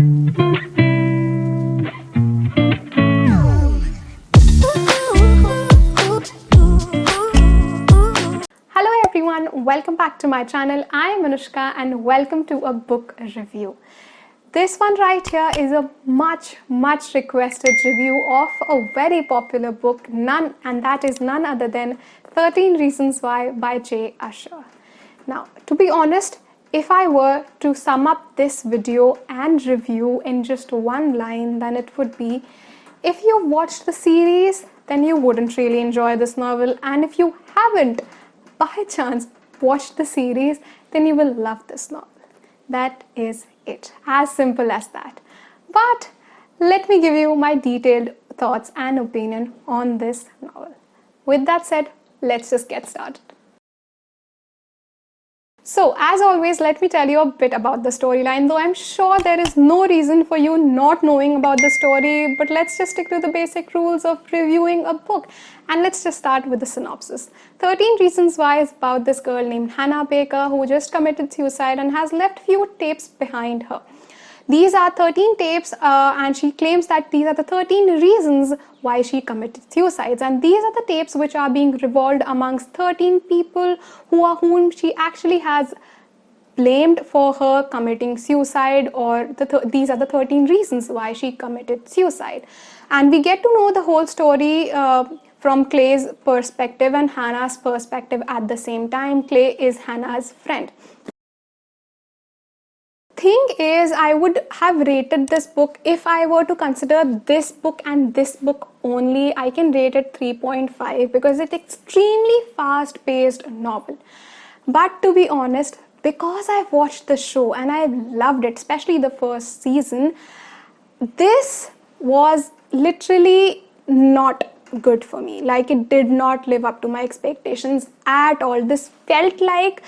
Hello everyone, welcome back to my channel. I am Anushka and welcome to a book review. This one right here is a much requested review of a very popular book, and that is none other than 13 Reasons Why by J. Usher. Now, to be honest, if I were to sum up this video and review in just one line, then it would be, if you've watched the series, then you wouldn't really enjoy this novel, and if you haven't by chance watched the series, then you will love this novel. That is it. As simple as that. But let me give you my detailed thoughts and opinion on this novel. With that said, let's just get started. So, as always, let me tell you a bit about the storyline, though I'm sure there is no reason for you not knowing about the story, but let's just stick to the basic rules of reviewing a book. And let's just start with the synopsis. 13 Reasons Why is about this girl named Hannah Baker who just committed suicide and has left few tapes behind her. These are 13 tapes and she claims that these are the 13 reasons why she committed suicides, and these are the tapes which are being revolved amongst 13 people whom she actually has blamed for her committing suicide, or these are the 13 reasons why she committed suicide. And we get to know the whole story from Clay's perspective and Hannah's perspective at the same time. Clay is Hannah's friend. Thing is, I would have rated this book, if I were to consider this book and this book only, I can rate it 3.5 because it's extremely fast-paced novel. But to be honest, because I've watched the show and I loved it, especially the first season, this was literally not good for me. Like, it did not live up to my expectations at all. This felt like,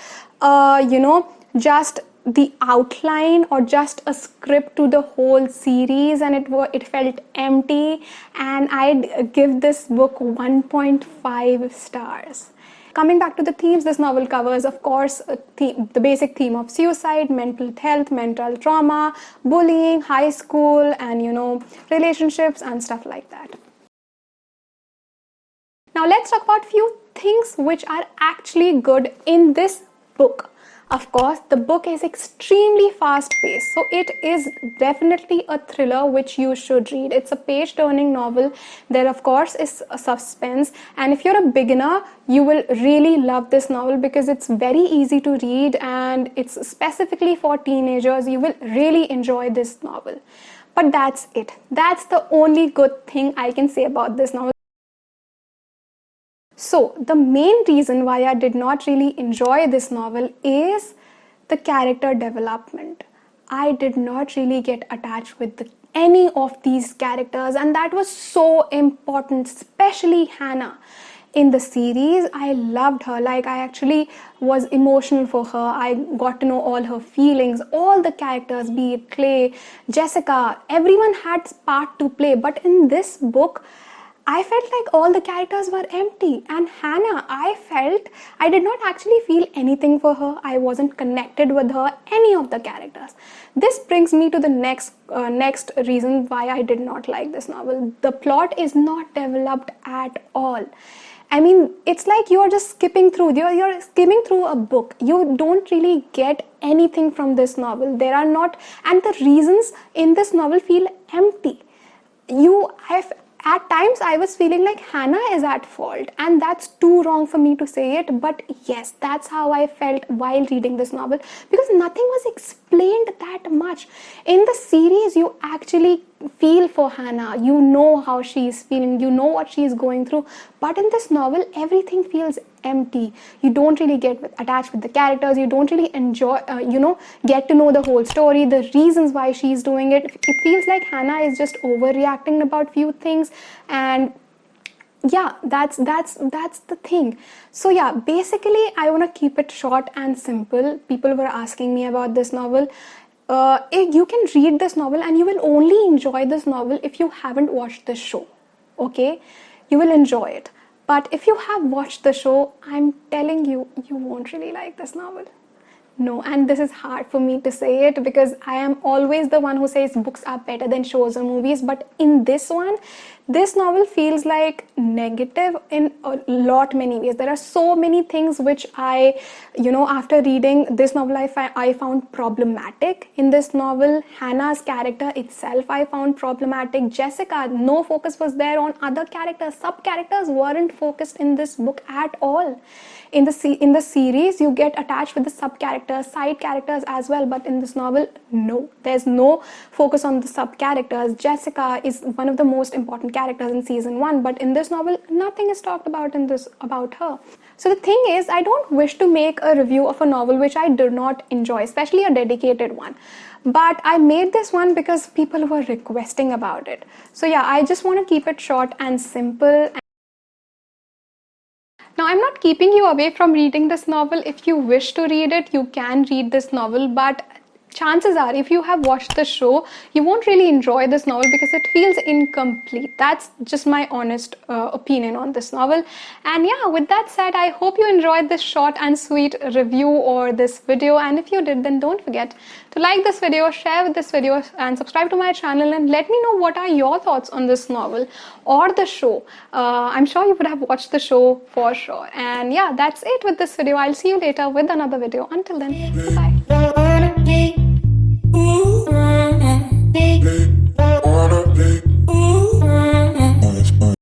just the outline or just a script to the whole series, and it felt empty, and I'd give this book 1.5 stars. Coming back to the themes, this novel covers, of course, the basic theme of suicide, mental health, mental trauma, bullying, high school, and relationships and stuff like that. Now let's talk about few things which are actually good in this book. Of course, the book is extremely fast-paced, so it is definitely a thriller which you should read. It's a page-turning novel. There, of course, is a suspense, and if you're a beginner, you will really love this novel because it's very easy to read and it's specifically for teenagers. You will really enjoy this novel. But that's it. That's the only good thing I can say about this novel. So, the main reason why I did not really enjoy this novel is the character development. I did not really get attached with any of these characters, and that was so important, especially Hannah. In the series, I loved her. Like, I actually was emotional for her. I got to know all her feelings, all the characters, be it Clay, Jessica, everyone had part to play. But in this book, I felt like all the characters were empty, and Hannah, I did not actually feel anything for her. I wasn't connected with her, any of the characters. This brings me to the next reason why I did not like this novel. The plot is not developed at all. I mean, it's like you're just skipping through. You're skimming through a book. You don't really get anything from this novel. There are not, and the reasons in this novel feel empty. At times I was feeling like Hannah is at fault, and that's too wrong for me to say it, but yes, that's how I felt while reading this novel, because nothing was explained that much. In the series, you actually feel for Hannah, you know how she's feeling, you know what she's going through, but in this novel, everything feels empty. You don't really get attached with the characters, you don't really enjoy, get to know the whole story, the reasons why she's doing it. It feels like Hannah is just overreacting about few things, and yeah, that's the thing. So yeah, basically I want to keep it short and simple. People were asking me about this novel. You can read this novel and you will only enjoy this novel if you haven't watched the show. Okay, you will enjoy it. But if you have watched the show, I'm telling you, you won't really like this novel. No, and this is hard for me to say it because I am always the one who says books are better than shows or movies. But in this one, this novel feels like negative in a lot many ways. There are so many things which after reading this novel, I found problematic. In this novel, Hannah's character itself I found problematic. Jessica, no focus was there on other characters. Sub characters weren't focused in this book at all. In the series, you get attached with the sub characters, side characters as well, but in this novel, no, there's no focus on the sub characters. Jessica is one of the most important characters in season 1, but in this novel, nothing is talked about about her. So the thing is, I don't wish to make a review of a novel which I do not enjoy, especially a dedicated one. But I made this one because people were requesting about it. So yeah, I just want to keep it short and simple. Now, I'm not keeping you away from reading this novel. If you wish to read it, you can read this novel, but chances are, if you have watched the show, you won't really enjoy this novel because it feels incomplete. That's just my honest opinion on this novel. And yeah, with that said, I hope you enjoyed this short and sweet review or this video. And if you did, then don't forget to like this video, share this video, and subscribe to my channel, and let me know what are your thoughts on this novel or the show. I'm sure you would have watched the show for sure. And yeah, that's it with this video. I'll see you later with another video. Until then, bye. Ooh.